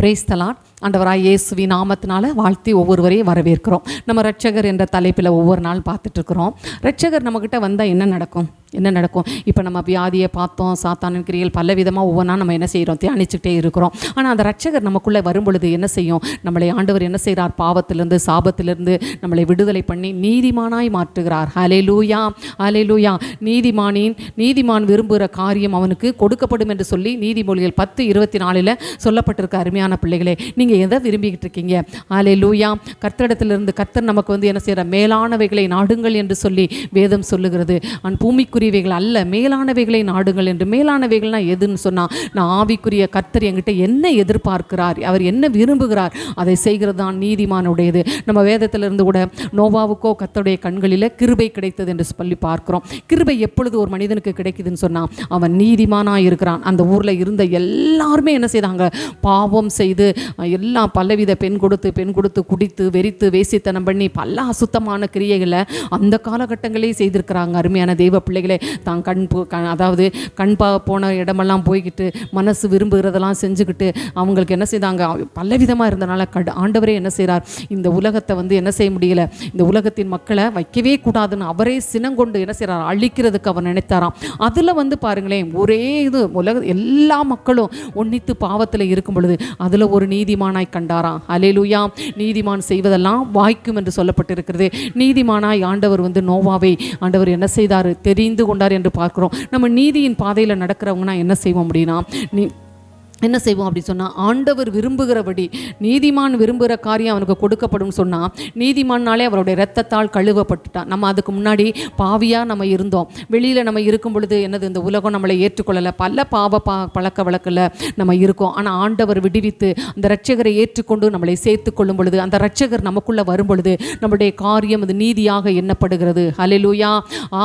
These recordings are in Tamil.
Praise the Lord. ஆண்டவராய் இயேசுவின் நாமத்தினால வாழ்த்தி ஒவ்வொருவரையும் வரவேற்கிறோம். நம்ம ரட்சகர் என்ற தலைப்பில் ஒவ்வொரு நாள் பார்த்துட்ருக்குறோம். ரட்சகர் நம்மக்கிட்ட வந்தால் என்ன நடக்கும்? இப்போ நம்ம வியாதியை பார்த்தோம், சாத்தானின் கிரியைகள் பல விதமாக ஒவ்வொன்றா நம்ம என்ன செய்கிறோம், தியானிச்சுக்கிட்டே இருக்கிறோம். ஆனால் அந்த ரட்சகர் நமக்குள்ளே வரும் பொழுது என்ன செய்யும்? நம்மளை ஆண்டவர் என்ன செய்கிறார்? பாவத்திலிருந்து, சாபத்திலிருந்து நம்மளை விடுதலை பண்ணி நீதிமானாய் மாற்றுகிறார். ஹல்லேலூயா, ஹல்லேலூயா. நீதிமான் விரும்புகிற காரியம் அவனுக்கு கொடுக்கப்படும் என்று சொல்லி நீதிமொழிகள் 10:24 சொல்லப்பட்டிருக்க. அருமையான பிள்ளைகளே, நீங்கள் எதை விரும்பிக்கிட்டு இருக்கீங்க? ஹல்லேலூயா. கர்த்தரிடத்திலிருந்து கர்த்தர் நமக்கு வந்து என்ன செய்கிறார்? மேலானவைகளை நாடுங்கள் என்று சொல்லி வேதம் சொல்லுகிறது. பூமிக்குரியவைகள் அல்ல, மேலானவைகளை நாடுங்கள் என்று. மேலானவைகள்னா எதுன்னு சொன்னால், நான் ஆவிக்குரிய கர்த்தர் என்கிட்ட என்ன எதிர்பார்க்கிறார், அவர் என்ன விரும்புகிறார், அதை செய்கிறது தான் நீதிமானுடையது. நம்ம வேதத்திலிருந்து கூட நோவாவுக்கோ கர்த்தருடைய கண்களில் கிருபை கிடைத்தது என்று சொல்லி பார்க்கிறோம். கிருபை எப்பொழுது ஒரு மனிதனுக்கு கிடைக்குதுன்னு சொன்னால், அவன் நீதிமானாக இருக்கிறான். அந்த ஊரில் இருந்த எல்லாருமே என்ன செய்தாங்க? பாவம் செய்து எல்லாம் பலவித பெண் கொடுத்து குடித்து வெறித்து வேசித்தனம் பண்ணி பல அசுத்தமான கிரியைகளை அந்த காலகட்டங்களே செய்திருக்கிறாங்க. அருமையான தெய்வ பிள்ளைகளே, தான் கண் போன இடமெல்லாம் போய்கிட்டு மனசு விரும்புகிறதெல்லாம் செஞ்சுக்கிட்டு அவங்களுக்கு என்ன செய்தாங்க? பலவிதமாக இருந்தனால ஆண்டவரே என்ன செய்கிறார்? இந்த உலகத்தை வந்து என்ன செய்ய முடியல, இந்த உலகத்தின் மக்களை வைக்கவே கூடாதுன்னு அவரே சினங்கொண்டு என்ன செய்கிறார்? அழிக்கிறதுக்கு அவர் நினைத்தாராம். அதில் வந்து பாருங்களேன், ஒரே இது எல்லா மக்களும் ஒன்னித்து பாவத்தில் இருக்கும் பொழுது அதில் ஒரு நீதிமானாய் கண்டாராம். ஹல்லேலூயா. நீதிமான் செய்வதெல்லாம் வாய்க்கும் என்று சொல்லப்பட்டிருக்கிறது. நீதிமானாய் ஆண்டவர் வந்து நோவாவை ஆண்டவர் என்ன செய்தார்? தெரிந்து கொண்டார் என்று பார்க்கிறோம். நம்ம நீதியின் பாதையில் நடக்கிறவங்கன்னா என்ன செய்வோம் அப்படின்னா, என்ன செய்வோம் அப்படி சொன்னால், ஆண்டவர் விரும்புகிறபடி நீதிமான் விரும்புகிற காரியம் அவனுக்கு கொடுக்கப்படும் சொன்னால், நீதிமானாலே அவருடைய இரத்தத்தால் கழுவப்பட்டுட்டான். நம்ம அதுக்கு முன்னாடி பாவியாக நம்ம இருந்தோம். வெளியில் நம்ம இருக்கும் பொழுது என்னது, இந்த உலகம் நம்மளை ஏற்றுக்கொள்ளலை, பல பாவ பழக்க வழக்கில் நம்ம இருக்கோம். ஆனால் ஆண்டவர் விடுவித்து அந்த இரட்சகரை ஏற்றுக்கொண்டு நம்மளை சேர்த்து கொள்ளும் பொழுது, அந்த இரட்சகர் நமக்குள்ளே வரும் பொழுது நம்முடைய காரியம் அது நீதியாக எண்ணப்படுகிறது. ஹல்லேலூயா.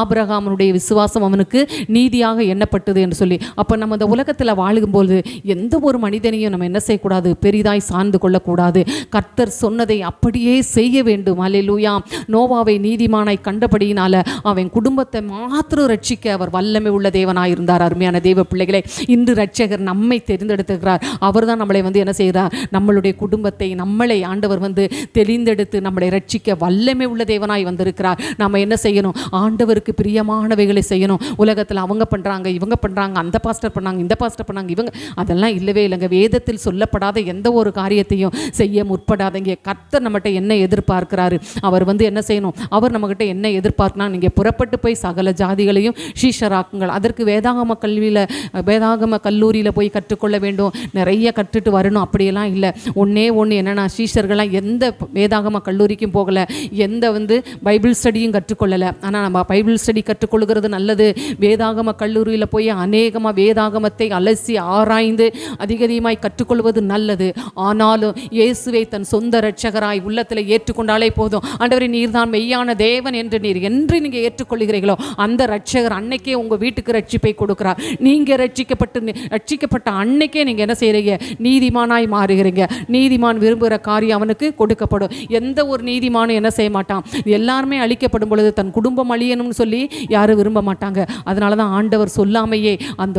ஆபிரகாமனுடைய விசுவாசம் அவனுக்கு நீதியாக எண்ணப்பட்டது என்று சொல்லி, அப்போ நம்ம இந்த உலகத்தில் வாழும்போது எந்த ஒரு மனிதனையும் நம்ம என்ன செய்யக்கூடாது? பெரிதாய் சார்ந்து கொள்ளக்கூடாது. கர்த்தர் சொன்னதை அப்படியே செய்ய வேண்டும். ஹல்லேலூயா. நோவாவை நீதிமானாய் கண்டபடியினால அவன் குடும்பத்தை மாத்திரம் ரட்சிக்க அவர் வல்லமை உள்ள தேவனாய் இருந்தார். அருமையான தேவ பிள்ளைகளே, இன்று ரட்சகர் நம்மை தெரிந்தெடுத்துக்கிறார். அவர் தான் நம்மளை வந்து என்ன செய்கிறார்? நம்மளுடைய குடும்பத்தை, நம்மளை ஆண்டவர் வந்து தெரிந்தெடுத்து நம்மளை ரட்சிக்க வல்லமை உள்ள தேவனாய் வந்திருக்கிறார். நம்ம என்ன செய்யணும்? ஆண்டவருக்கு பிரியமானவைகளை செய்யணும். உலகத்தில் அவங்க பண்ணுறாங்க, இவங்க பண்ணுறாங்க, அந்த பாஸ்டர் பண்ணாங்க, இந்த பாஸ்டர் பண்ணாங்க, இவங்க அதெல்லாம் இல்லவே இல்லைங்க. வேதத்தில் சொல்லப்படாத எந்த ஒரு காரியத்தையும் செய்ய முற்படாதீங்க. கர்த்தர் நம்மகிட்ட என்ன எதிர்பார்க்கிறாரு? அவர் வந்து என்ன செய்யணும்? அவர் நம்மகிட்ட என்ன எதிர்பார்க்கனா, நீங்கள் புறப்பட்டு போய் சகல ஜாதிகளையும் சீஷராக்குங்கள். அதற்கு வேதாகம கல்லூரியில் போய் கற்றுக்கொள்ள வேண்டும், நிறைய கற்றுட்டு வரணும், அப்படியெல்லாம் இல்லை. ஒன்று என்னென்னா, சீஷர்கள்லாம் எந்த வேதாகம கல்லூரிக்கும் போகலை, எந்த வந்து பைபிள் ஸ்டடியும் கற்றுக்கொள்ளலை. ஆனால் நம்ம பைபிள் ஸ்டடி கற்றுக்கொள்கிறது நல்லது. வேதாகம கல்லூரியில் போய் அநேகமாக வேதாகமத்தை அலசி ஆராய்ந்து அதிகமாய் கற்றுக்கொள்வது நல்லது. ஆனாலும் இயேசுவை தன் சொந்த இரட்சகராய் உள்ளத்தில் ஏற்றுக்கொண்டாலே போதும். ஆண்டவரே, நீர் தான் மெய்யான தேவன் என்று நீங்கள் ஏற்றுக்கொள்கிறீர்களோ, அந்த இரட்சகர் அன்னைக்கே உங்கள் வீட்டுக்கு ரட்சிப்பை கொடுக்கிறார். நீங்கள் ரட்சிக்கப்பட்ட அன்னைக்கே நீங்கள் என்ன செய்கிறீங்க? நீதிமானாய் மாறுகிறீங்க. நீதிமான் விரும்புகிற காரியம் அவனுக்கு கொடுக்கப்படும். எந்த ஒரு நீதிமானும் என்ன செய்ய மாட்டான்? எல்லாருமே அழிக்கப்படும் பொழுது தன் குடும்பம் அழியணும்னு சொல்லி யாரும் விரும்ப மாட்டாங்க. அதனால தான் ஆண்டவர் சொல்லாமையே அந்த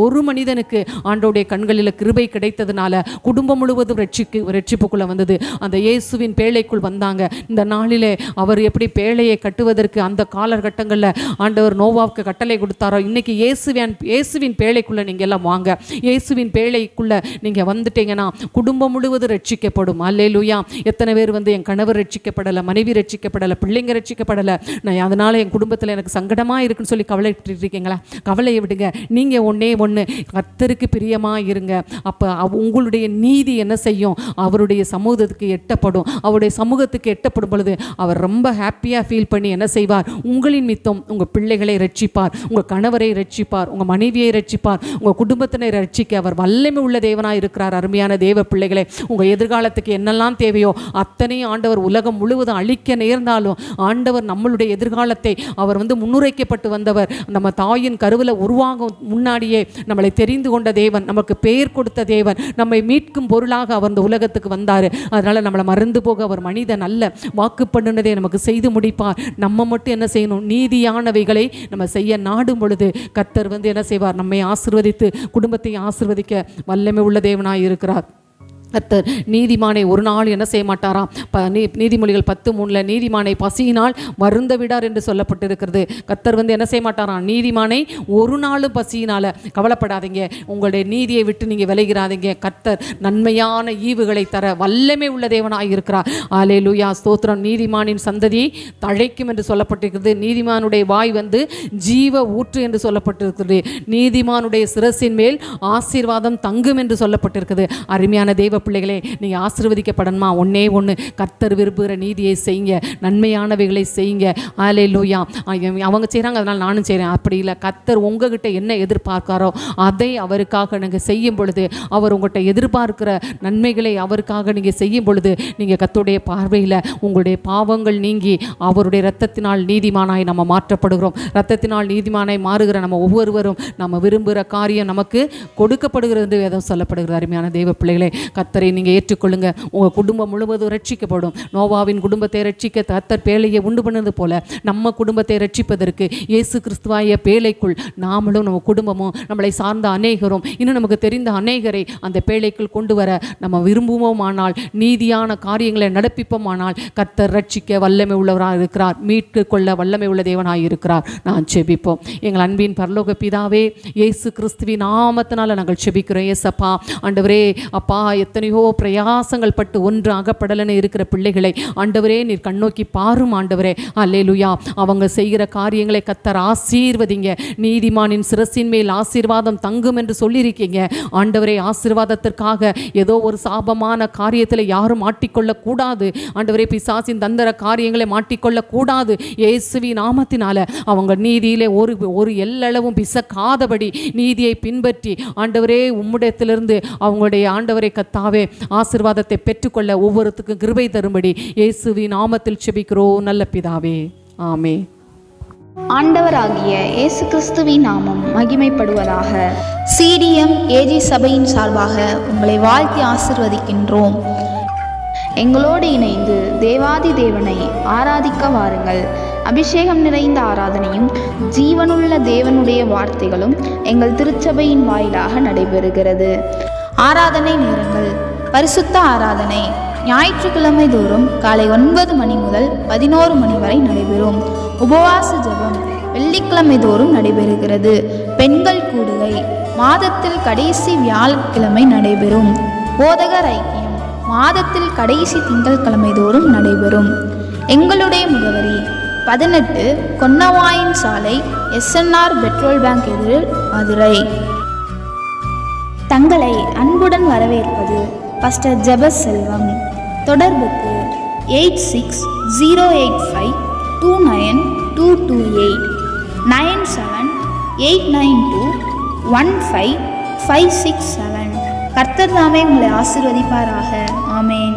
ஒரு மனிதனுக்கு ஆண்டோடைய கண்களில் கிருபை கிடைத்ததுனால குடும்பம் முழுவதும் ரட்சிப்புக்குள்ளே வந்தது. அந்த இயேசுவின் பேழைக்குள் வந்தாங்க. இந்த நாளிலே அவர் எப்படி பேழையை கட்டுவதற்கு அந்த காலகட்டங்களில் ஆண்டவர் நோவாவுக்கு கட்டளை கொடுத்தாரோ, இன்னைக்கு இயேசுவின் பேழைக்குள்ளே நீங்கள் எல்லாம் வாங்க. இயேசுவின் பேழைக்குள்ளே நீங்கள் வந்துட்டீங்கன்னா குடும்பம் முழுவதும் ரட்சிக்கப்படும். அல்லேலூயா. எத்தனை பேர் வந்து என் கணவர் ரட்சிக்கப்படலை, மனைவி ரட்சிக்கப்படலை, பிள்ளைங்க ரட்சிக்கப்படலை, நான் அதனால் என் குடும்பத்தில் எனக்கு சங்கடமாக இருக்குன்னு சொல்லி கவலைப்பட்டு இருக்கீங்களா? கவலையை விடுங்க. நீங்கள் ஒன்று கர்த்தருக்கு பிரியமாக இருங்க. அப்போ உங்களுடைய நீதி என்ன செய்யும்? அவருடைய சமூகத்துக்கு எட்டப்படும். அவருடைய சமூகத்துக்கு எட்டப்படும் பொழுது அவர் ரொம்ப ஹாப்பியாக ஃபீல் பண்ணி என்ன செய்வார்? உங்களின் மித்தம் உங்கள் பிள்ளைகளை ரட்சிப்பார், உங்கள் கணவரை ரட்சிப்பார், உங்கள் மனைவியை ரட்சிப்பார், உங்கள் குடும்பத்தினை ரட்சிக்க அவர் வல்லமை உள்ள தேவனாக இருக்கிறார். அருமையான தேவ பிள்ளைகளே, உங்கள் எதிர்காலத்துக்கு என்னெல்லாம் தேவையோ அத்தனையும் ஆண்டவர் உலகம் முழுவதும் அழிக்க நேர்ந்தாலும் ஆண்டவர் நம்மளுடைய எதிர்காலத்தை அவர் வந்து முன்னுரைக்கப்பட்டு வந்தவர். நம்ம தாயின் கருவில் உருவாகும் முன்னாடியே நம்மளை தெரிந்து கொண்ட தேவன், நமக்கு பெயர் கொடுத்த தேவன், நம்மை மீட்கும் பொருளாக அவர் இந்த உலகத்துக்கு வந்தார். அதனால் நம்மளை மறந்து போக அவர் மனிதன் அல்ல. வாக்கு பண்ணினதை நமக்கு செய்து முடிப்பார். நம்ம மட்டும் என்ன செய்யணும்? நீதியானவைகளை நம்ம செய்ய நாடும் பொழுது கர்த்தர் வந்து என்ன செய்வார்? நம்மை ஆசீர்வதித்து குடும்பத்தை ஆசீர்வதிக்க வல்லமை உள்ள தேவனாய் இருக்கிறார். கர்த்தர் நீதிமானை ஒரு நாள் என்ன செய்ய மாட்டாராம். நீதிமொழிகள் 10:3 நீதிமானை பசியினால் வருந்த விடார் என்று சொல்லப்பட்டிருக்கிறது. கர்த்தர் என்ன செய்ய மாட்டாராம், நீதிமானை ஒரு நாளும் பசியினால். கவலைப்படாதீங்க, உங்களுடைய நீதியை விட்டு நீங்கள் விலகிறாதீங்க. கர்த்தர் நன்மையான ஈவுகளை தர வல்லமை உள்ள தேவனாக இருக்கிறார். அல்லேலூயா, ஸ்தோத்திரம். நீதிமானின் சந்ததியை தழைக்கும் என்று சொல்லப்பட்டிருக்கிறது. நீதிமானுடைய வாய் ஜீவ ஊற்று என்று சொல்லப்பட்டிருக்கிறது. நீதிமானுடைய சிரசின் மேல் ஆசீர்வாதம் தங்கும் என்று சொல்லப்பட்டிருக்கிறது. அருமையான தேவ பிள்ளைகளே, நீங்கள் ஆசீர்வதிக்கப்படணுமா? ஒன்னே ஒன்று, கர்த்தர் விரும்புகிற நீதியை செய்யுங்க, நன்மையானவைகளை செய்யுங்க. அல்லேலூயா. அவங்க செய்கிறாங்க, அதனால் நானும் செய்கிறேன், அப்படி இல்லை. கர்த்தர் உங்ககிட்ட என்ன எதிர்பார்க்காரோ அதை அவருக்காக நீங்கள் செய்யும் பொழுது, அவர் உங்கள்கிட்ட எதிர்பார்க்கிற நன்மைகளை அவருக்காக நீங்கள் செய்யும் பொழுது, நீங்கள் கர்த்தருடைய பார்வையில் உங்களுடைய பாவங்கள் நீங்கி அவருடைய இரத்தத்தினால் நீதிமானாய் நம்ம மாற்றப்படுகிறோம். இரத்தத்தினால் நீதிமானாய் மாறுகிற நம்ம ஒவ்வொருவரும் நம்ம விரும்புகிற காரியம் நமக்கு கொடுக்கப்படுகிறது வேதம் சொல்லப்படுகிறது. அருமையான தேவ பிள்ளைகளே, கர்த்தரை நீங்கள் ஏற்றுக்கொள்ளுங்க. உங்கள் குடும்பம் முழுவதும் ரட்சிக்கப்படும். நோவாவின் குடும்பத்தை ரட்சிக்க கர்த்தர் பேழையை உண்டு பண்ணது போல நம்ம குடும்பத்தை ரட்சிப்பதற்கு இயேசு கிறிஸ்துவாய பேழைக்குள் நாமளும் நம்ம குடும்பமும் நம்மளை சார்ந்த அநேகரும் இன்னும் நமக்கு தெரிந்த அநேகரை அந்த பேழைக்குள் கொண்டு வர நம்ம விரும்புவோமானால், நீதியான காரியங்களை நடப்பிப்போமானால், கர்த்தர் ரட்சிக்க வல்லமை உள்ளவராக இருக்கிறார், மீட்கு கொள்ள வல்லமை உள்ள தேவனாக இருக்கிறார். நான் செபிப்போம். எங்கள் அன்பின் பரலோக பிதாவே, இயேசு கிறிஸ்துவின் நாமத்தினால நாங்கள் செபிக்கிறோம். ஏசப்பா, ஆண்டவரே, அப்பா, எத்தனையோ பிரயாசங்கள் பட்டு ஒன்று அகப்படலன்னு இருக்கிற பிள்ளைகளை ஆண்டவரே நீர் கண்ணோக்கி பாரும். ஆண்டவரே, அல்லேலூயா, அவங்க செய்கிற காரியங்களை கர்த்தர் ஆசீர்வதிங்க. நீதிமானின் சிரசின் மேல் ஆசீர்வாதம் தங்கும் என்று சொல்லியிருக்கீங்க. ஆண்டவரே, ஆசீர்வாதத்திற்காக ஏதோ ஒரு சாபமான காரியத்தில் யாரும் மாட்டிக்கொள்ளக்கூடாது. ஆண்டவரே, பிசாசின் தந்திர காரியங்களை மாட்டிக்கொள்ளக்கூடாது. இயேசுவின் நாமத்தினால அவங்க நீதியிலே ஒரு எல்லளவும் பிசக்காதபடி நீதியை பின்பற்றி ஆண்டவரே உம்முடையத்திலிருந்து அவங்களுடைய ஆண்டவரை கத்தாவே ஆசீர்வாதத்தை பெற்றுக்கொள்ள ஒவ்வொருத்துக்கும் கிருபை தரும்படி இயேசுவின் நாமத்தில் செபிக்கிறோம் நல்ல பிதாவே, ஆமே. ஆண்டவராகிய இயேசு கிறிஸ்துவின் நாமம் மகிமைப்படுவதாக. CDM AG சபையின் சார்பாக உங்களை வாழ்த்தி ஆசிர்வதிக்கின்றோம். எங்களோடு இணைந்து தேவாதி தேவனை ஆராதிக்க வாருங்கள். அபிஷேகம் நிறைந்த ஆராதனையும் ஜீவனுள்ள தேவனுடைய வார்த்தைகளும் எங்கள் திருச்சபையின் வாயிலாக நடைபெறுகிறது. ஆராதனை நேரங்கள்: பரிசுத்த ஆராதனை ஞாயிற்றுக்கிழமை தோறும் காலை 9 மணி முதல் 11 மணி வரை நடைபெறும். உபவாச ஜெபம் வெள்ளிக்கிழமை தோறும் நடைபெறுகிறது. பெண்கள் கூடுகை மாதத்தில் கடைசி வியாழக்கிழமை நடைபெறும். போதகர் ஐக்கியம் மாதத்தில் கடைசி திங்கட்கிழமை தோறும் நடைபெறும். எங்களுடைய முகவரி 18 கொன்னவாயின் சாலை, SNR பெட்ரோல் பேங்க் எதிரில், மதுரை. தங்களை அன்புடன் வரவேற்பது பாஸ்டர் ஜெபஸ் செல்வம். தொடர்புக்கு 8608529228 9789215567. கர்த்தர் தாமே உங்களை ஆசீர்வதிப்பாராக. ஆமேன்.